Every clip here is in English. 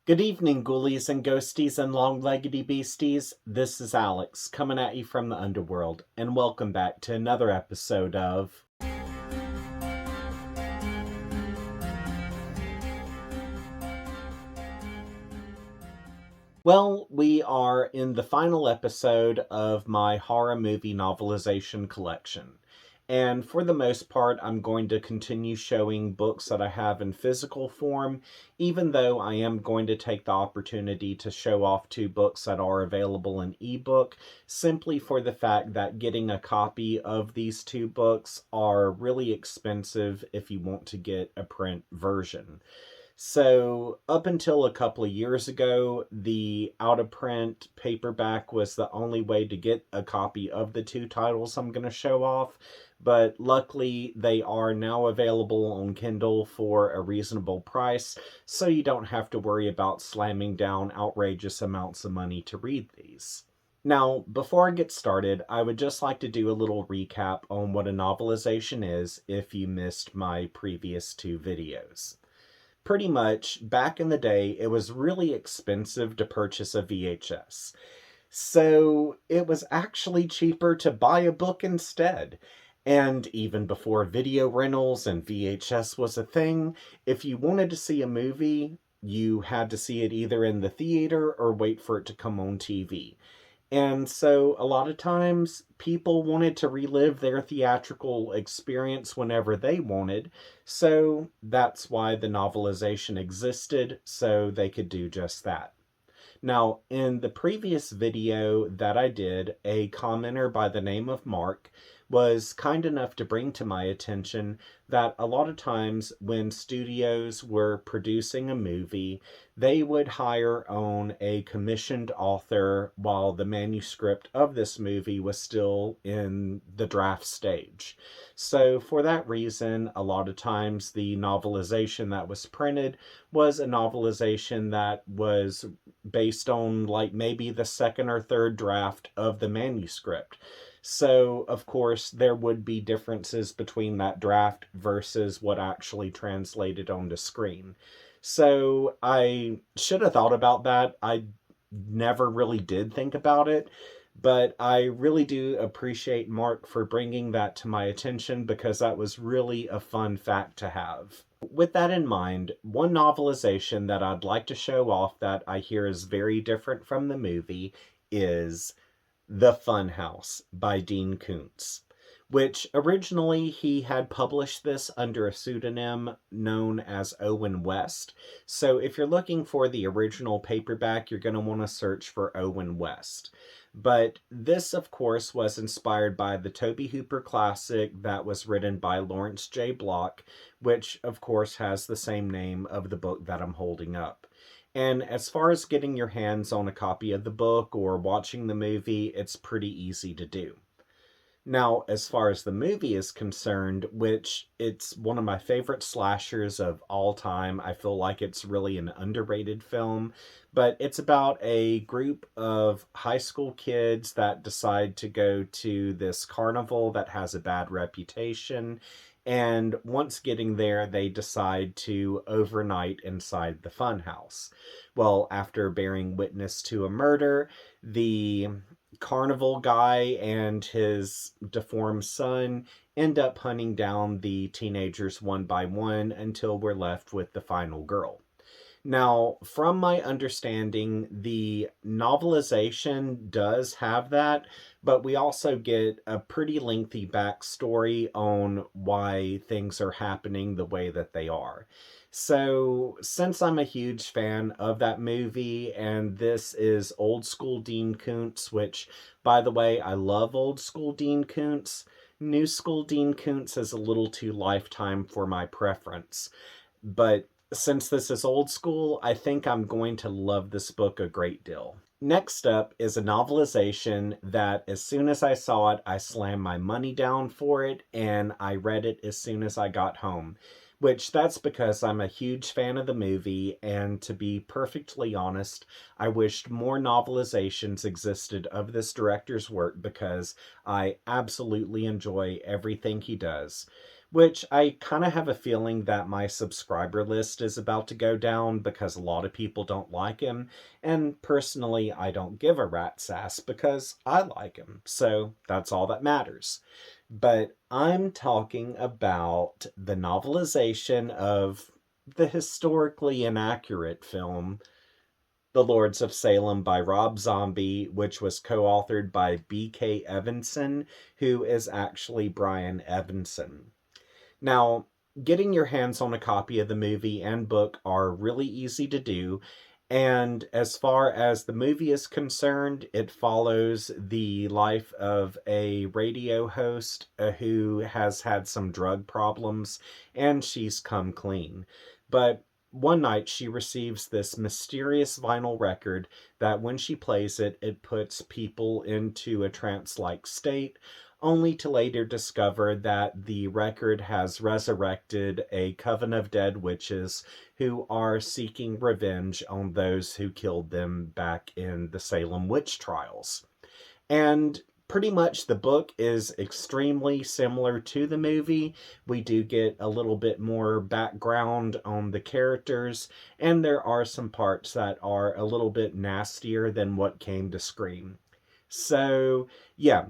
Good evening, ghoulies and ghosties and long-leggedy beasties. This is Alex, coming at you from the underworld, and welcome back to another episode of... Well, we are in the final episode of my horror movie novelization collection. And for the most part, I'm going to continue showing books that I have in physical form, even though I am going to take the opportunity to show off two books that are available in ebook, simply for the fact that getting a copy of these two books are really expensive if you want to get a print version. So up until a couple of years ago, the out-of-print paperback was the only way to get a copy of the two titles I'm going to show off, but luckily they are now available on Kindle for a reasonable price, so you don't have to worry about slamming down outrageous amounts of money to read these. Now, before I get started, I would just like to do a little recap on what a novelization is if you missed my previous two videos. Pretty much, back in the day, it was really expensive to purchase a VHS. So it was actually cheaper to buy a book instead. And even before video rentals and VHS was a thing, if you wanted to see a movie, you had to see it either in the theater or wait for it to come on TV. And so a lot of times people wanted to relive their theatrical experience whenever they wanted. So that's why the novelization existed, so they could do just that. Now, in the previous video that I did, a commenter by the name of Mark was kind enough to bring to my attention that a lot of times when studios were producing a movie, they would hire on a commissioned author while the manuscript of this movie was still in the draft stage. So for that reason, a lot of times the novelization that was printed was a novelization that was based on like maybe the second or third draft of the manuscript. So, of course, there would be differences between that draft versus what actually translated onto screen. So, I should have thought about that. I never really did think about it, but I really do appreciate Mark for bringing that to my attention because that was really a fun fact to have. With that in mind, one novelization that I'd like to show off that I hear is very different from the movie is The Funhouse by Dean Koontz, which originally he had published this under a pseudonym known as Owen West. So if you're looking for the original paperback, you're going to want to search for Owen West. But this, of course, was inspired by the Tobe Hooper classic that was written by Lawrence J. Block, which, of course, has the same name of the book that I'm holding up. And as far as getting your hands on a copy of the book or watching the movie, it's pretty easy to do. Now, as far as the movie is concerned, which it's one of my favorite slashers of all time, I feel like it's really an underrated film, but it's about a group of high school kids that decide to go to this carnival that has a bad reputation, and once getting there, they decide to overnight inside the funhouse. Well, after bearing witness to a murder, the carnival guy and his deformed son end up hunting down the teenagers one by one until we're left with the final girl. Now, from my understanding, the novelization does have that, but we also get a pretty lengthy backstory on why things are happening the way that they are. So, since I'm a huge fan of that movie, and this is old school Dean Koontz, which, by the way, I love old school Dean Koontz, new school Dean Koontz is a little too Lifetime for my preference. But since this is old school, I think I'm going to love this book a great deal. Next up is a novelization that as soon as I saw it, I slammed my money down for it, and I read it as soon as I got home. Which that's because I'm a huge fan of the movie, and to be perfectly honest, I wished more novelizations existed of this director's work because I absolutely enjoy everything he does. which I kind of have a feeling that my subscriber list is about to go down because a lot of people don't like him. And personally, I don't give a rat's ass because I like him. So that's all that matters. But I'm talking about the novelization of the historically inaccurate film The Lords of Salem by Rob Zombie, which was co authored by B.K. Evanson, who is actually Brian Evanson. Now, getting your hands on a copy of the movie and book are really easy to do. And as far as the movie is concerned, it follows the life of a radio host who has had some drug problems and she's come clean. But one night she receives this mysterious vinyl record that when she plays it, it puts people into a trance like state, only to later discover that the record has resurrected a coven of dead witches who are seeking revenge on those who killed them back in the Salem witch trials. And pretty much the book is extremely similar to the movie. We do get a little bit more background on the characters, and there are some parts that are a little bit nastier than what came to screen. So, yeah,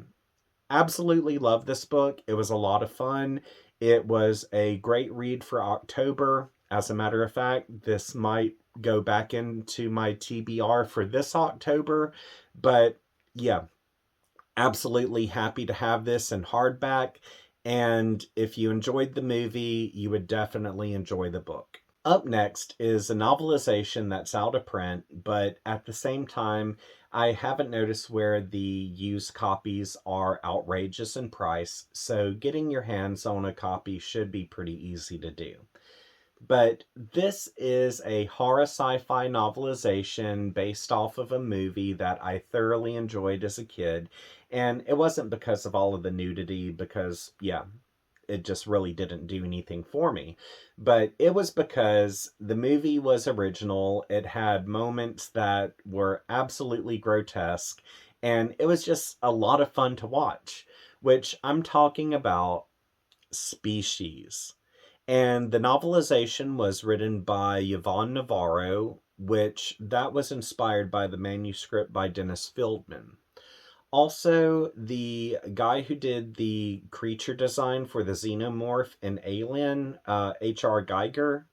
absolutely love this book. It was a lot of fun. It was a great read for October. As a matter of fact, this might go back into my TBR for this October. But yeah, absolutely happy to have this in hardback. And if you enjoyed the movie, you would definitely enjoy the book. Up next is a novelization that's out of print, but at the same time, I haven't noticed where the used copies are outrageous in price, so getting your hands on a copy should be pretty easy to do. But this is a horror sci-fi novelization based off of a movie that I thoroughly enjoyed as a kid, and it wasn't because of all of the nudity, because, yeah, it just really didn't do anything for me. But it was because the movie was original, it had moments that were absolutely grotesque, and it was just a lot of fun to watch, which I'm talking about Species. And the novelization was written by Yvonne Navarro, which that was inspired by the manuscript by Dennis Fieldman. Also, the guy who did the creature design for the xenomorph in Alien, H.R. Giger,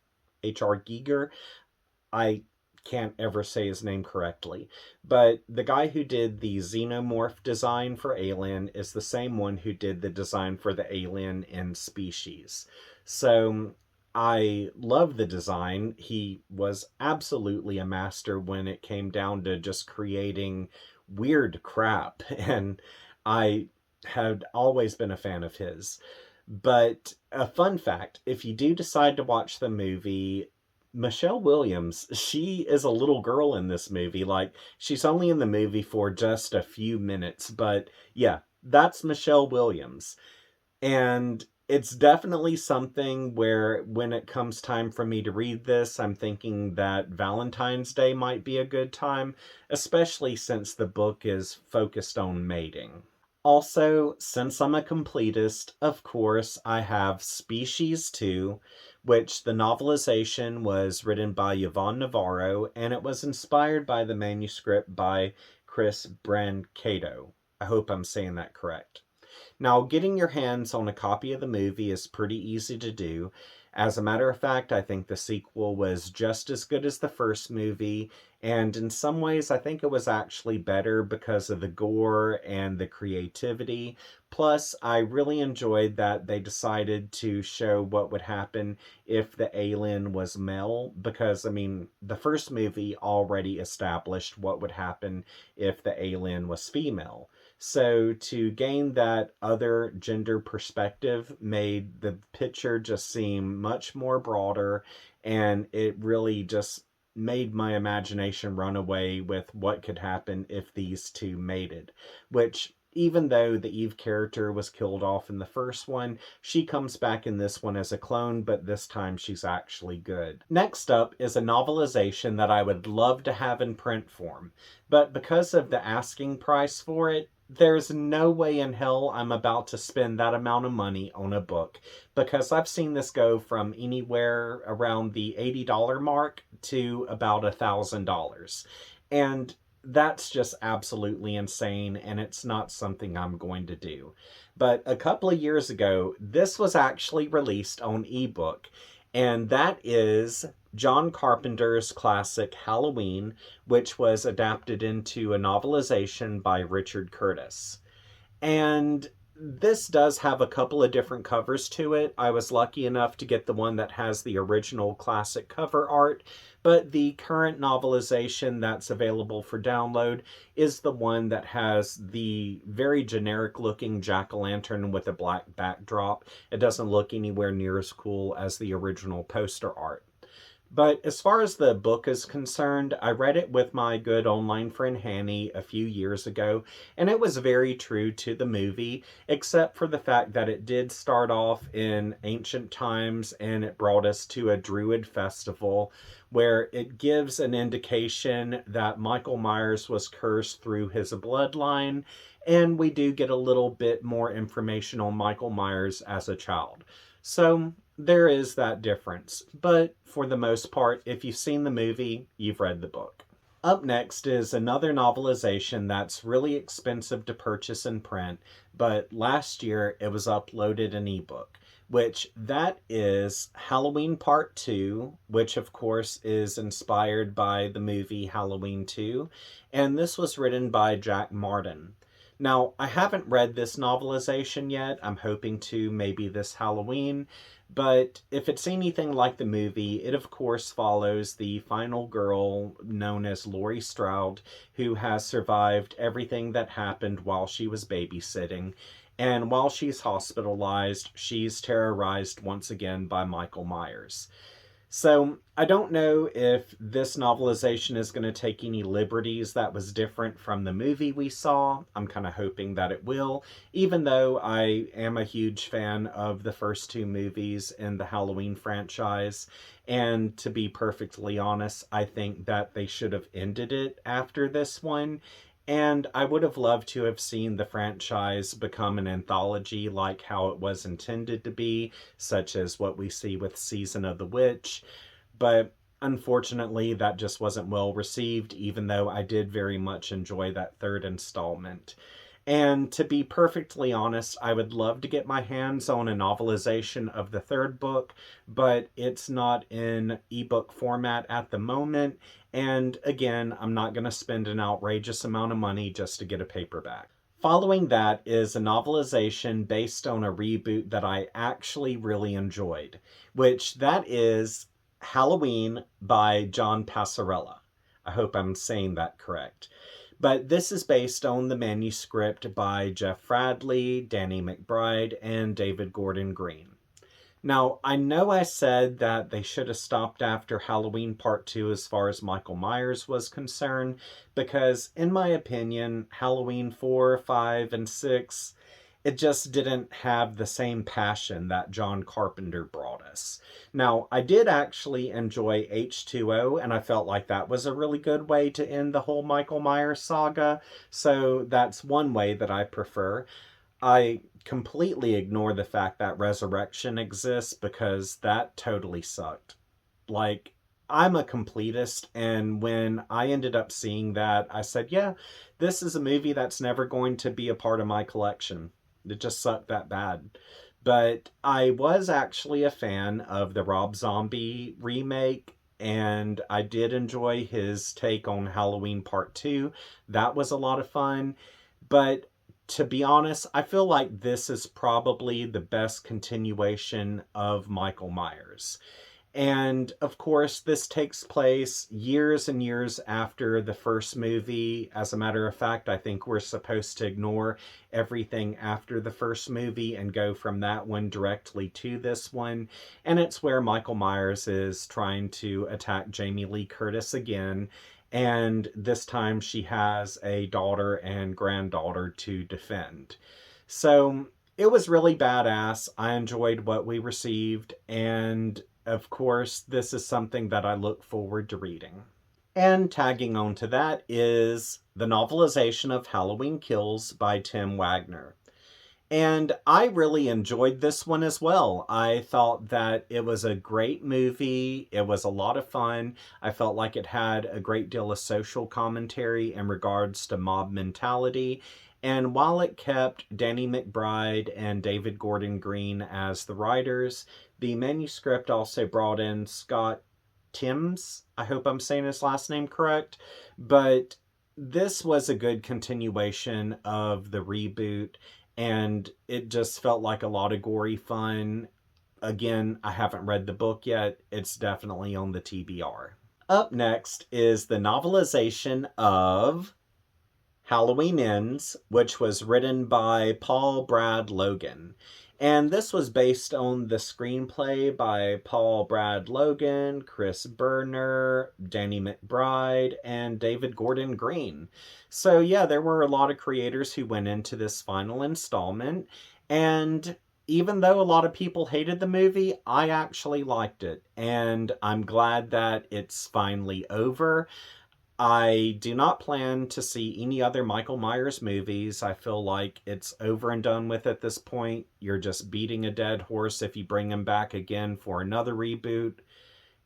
I can't ever say his name correctly, but the guy who did the xenomorph design for Alien is the same one who did the design for the alien in Species. So I love the design. He was absolutely a master when it came down to just creating weird crap, and I had always been a fan of his. But a fun fact, if you do decide to watch the movie, Michelle Williams, she is a little girl in this movie. Like, she's only in the movie for just a few minutes, but yeah, that's Michelle Williams. And it's definitely something where when it comes time for me to read this, I'm thinking that Valentine's Day might be a good time, especially since the book is focused on mating. Also, since I'm a completist, of course, I have Species 2, which the novelization was written by Yvonne Navarro, and it was inspired by the manuscript by Chris Brancato. I hope I'm saying that correct. Now, getting your hands on a copy of the movie is pretty easy to do. As a matter of fact, I think the sequel was just as good as the first movie, and in some ways, I think it was actually better because of the gore and the creativity. Plus, I really enjoyed that they decided to show what would happen if the alien was male, because, I mean, the first movie already established what would happen if the alien was female. So to gain that other gender perspective made the picture just seem much more broader, and it really just made my imagination run away with what could happen if these two mated. Which, even though the Eve character was killed off in the first one, she comes back in this one as a clone, but this time she's actually good. Next up is a novelization that I would love to have in print form, but because of the asking price for it, there's no way in hell I'm about to spend that amount of money on a book, because I've seen this go from anywhere around the $80 mark to about $1,000. And that's just absolutely insane, and it's not something I'm going to do. But a couple of years ago, this was actually released on ebook, and that is John Carpenter's classic Halloween, which was adapted into a novelization by Richard Curtis. And this does have a couple of different covers to it. I was lucky enough to get the one that has the original classic cover art, but the current novelization that's available for download is the one that has the very generic looking jack-o'-lantern with a black backdrop. It doesn't look anywhere near as cool as the original poster art. But as far as the book is concerned, I read it with my good online friend Hanny a few years ago, and it was very true to the movie, except for the fact that it did start off in ancient times and it brought us to a druid festival where it gives an indication that Michael Myers was cursed through his bloodline, and we do get a little bit more information on Michael Myers as a child. So there is that difference, but for the most part, if you've seen the movie, you've read the book. Up next is another novelization that's really expensive to purchase in print, but last year it was uploaded in ebook, which that is Halloween Part 2, which of course is inspired by the movie Halloween 2, and this was written by Jack Martin. Now, I haven't read this novelization yet. I'm hoping to maybe this Halloween. But if it's anything like the movie, it of course follows the final girl known as Laurie Strode, who has survived everything that happened while she was babysitting. And while she's hospitalized, she's terrorized once again by Michael Myers. So I don't know if this novelization is going to take any liberties that was different from the movie we saw. I'm kind of hoping that it will, even though I am a huge fan of the first two movies in the Halloween franchise. And to be perfectly honest, I think that they should have ended it after this one. And I would have loved to have seen the franchise become an anthology like how it was intended to be, such as what we see with Season of the Witch. But unfortunately, that just wasn't well received, even though I did very much enjoy that third installment. And to be perfectly honest, I would love to get my hands on a novelization of the third book, but it's not in ebook format at the moment. And again, I'm not going to spend an outrageous amount of money just to get a paperback. Following that is a novelization based on a reboot that I actually really enjoyed, which that is Halloween by John Passarella. I hope I'm saying that correct. But this is based on the manuscript by Jeff Fradley, Danny McBride, and David Gordon Green. Now, I know I said that they should have stopped after Halloween Part 2 as far as Michael Myers was concerned, because in my opinion, Halloween 4, 5, and 6, it just didn't have the same passion that John Carpenter brought us. Now, I did actually enjoy H2O, and I felt like that was a really good way to end the whole Michael Myers saga, so that's one way that I prefer. I completely ignore the fact that Resurrection exists because that totally sucked. Like, I'm a completist, and when I ended up seeing that, I said, yeah, this is a movie that's never going to be a part of my collection. It just sucked that bad. But I was actually a fan of the Rob Zombie remake, and I did enjoy his take on Halloween Part 2. That was a lot of fun. But to be honest, I feel like this is probably the best continuation of Michael Myers. And of course, this takes place years and years after the first movie. As a matter of fact, I think we're supposed to ignore everything after the first movie and go from that one directly to this one. And it's where Michael Myers is trying to attack Jamie Lee Curtis again. And this time she has a daughter and granddaughter to defend. So it was really badass. I enjoyed what we received, and of course, this is something that I look forward to reading. And tagging on to that is the novelization of Halloween Kills by Tim Wagner. And I really enjoyed this one as well. I thought that it was a great movie. It was a lot of fun. I felt like it had a great deal of social commentary in regards to mob mentality. And while it kept Danny McBride and David Gordon Green as the writers, the manuscript also brought in Scott Timms. I hope I'm saying his last name correct. But this was a good continuation of the reboot, and it just felt like a lot of gory fun. Again, I haven't read the book yet. It's definitely on the TBR. Up next is the novelization of Halloween Ends, which was written by Paul Brad Logan. And this was based on the screenplay by Paul Brad Logan, Chris Berner, Danny McBride, and David Gordon Green. So yeah, there were a lot of creators who went into this final installment. And even though a lot of people hated the movie, I actually liked it. And I'm glad that it's finally over. I do not plan to see any other Michael Myers movies. I feel like it's over and done with at this point. You're just beating a dead horse if you bring him back again for another reboot.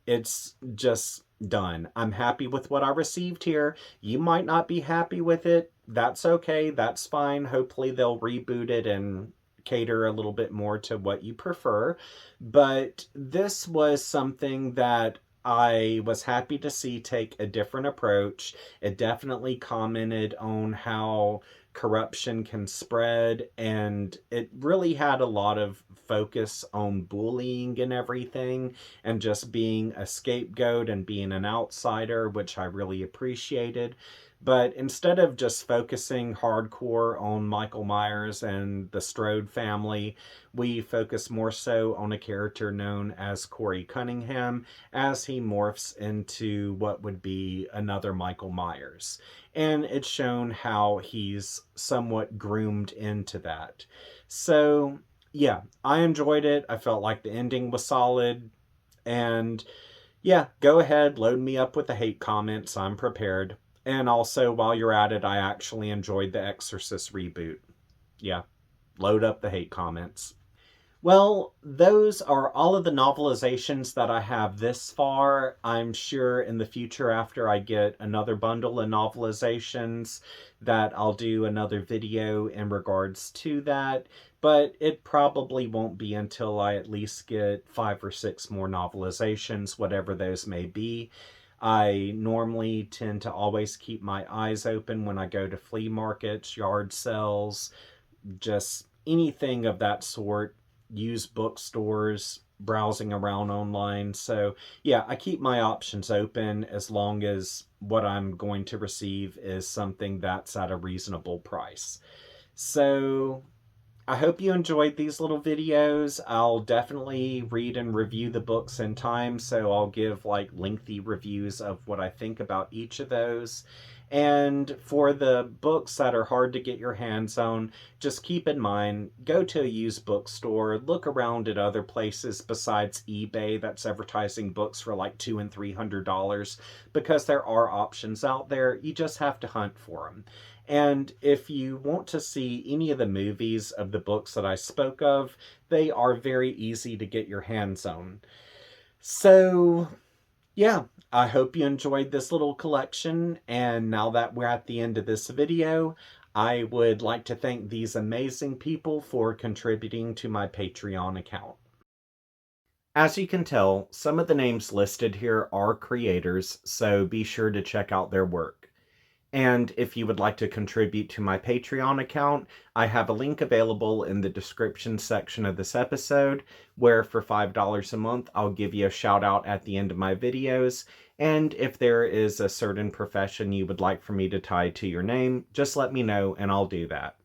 It's just done. I'm happy with what I received here. You might not be happy with it. That's okay. That's fine. Hopefully they'll reboot it and cater a little bit more to what you prefer. But this was something that I was happy to see take a different approach. It definitely commented on how corruption can spread, and it really had a lot of focus on bullying and everything, and just being a scapegoat and being an outsider, which I really appreciated. But instead of just focusing hardcore on Michael Myers and the Strode family, we focus more so on a character known as Corey Cunningham as he morphs into what would be another Michael Myers. And it's shown how he's somewhat groomed into that. So, yeah, I enjoyed it. I felt like the ending was solid. And yeah, go ahead, load me up with the hate comments. I'm prepared. And also, while you're at it, I actually enjoyed the Exorcist reboot. Yeah, load up the hate comments. Well, those are all of the novelizations that I have this far. I'm sure in the future, after I get another bundle of novelizations, that I'll do another video in regards to that. But it probably won't be until I at least get 5 or 6 more novelizations, whatever those may be. I normally tend to always keep my eyes open when I go to flea markets, yard sales, just anything of that sort, used bookstores, browsing around online. So yeah, I keep my options open as long as what I'm going to receive is something that's at a reasonable price. So I hope you enjoyed these little videos. I'll definitely read and review the books in time, so I'll give like lengthy reviews of what I think about each of those. And for the books that are hard to get your hands on, just keep in mind, go to a used bookstore, look around at other places besides eBay that's advertising books for like $200 and $300, because there are options out there. You just have to hunt for them. And if you want to see any of the movies of the books that I spoke of, they are very easy to get your hands on. So, yeah, I hope you enjoyed this little collection. And now that we're at the end of this video, I would like to thank these amazing people for contributing to my Patreon account. As you can tell, some of the names listed here are creators, so be sure to check out their work. And if you would like to contribute to my Patreon account, I have a link available in the description section of this episode, where for $5 a month, I'll give you a shout out at the end of my videos. And if there is a certain profession you would like for me to tie to your name, just let me know and I'll do that.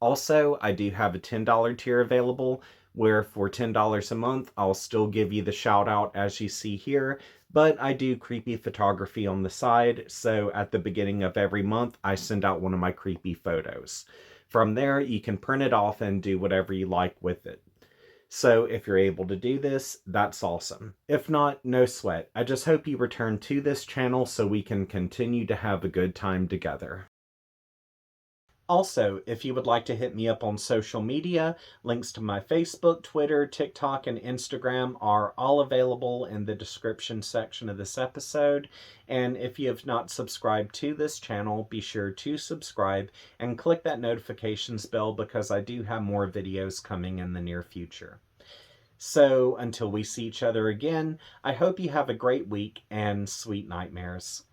Also, I do have a $10 tier available, where for $10 a month, I'll still give you the shout out as you see here, but I do creepy photography on the side, so at the beginning of every month, I send out one of my creepy photos. From there, you can print it off and do whatever you like with it. So if you're able to do this, that's awesome. If not, no sweat. I just hope you return to this channel so we can continue to have a good time together. Also, if you would like to hit me up on social media, links to my Facebook, Twitter, TikTok, and Instagram are all available in the description section of this episode. And if you have not subscribed to this channel, be sure to subscribe and click that notifications bell because I do have more videos coming in the near future. So until we see each other again, I hope you have a great week and sweet nightmares.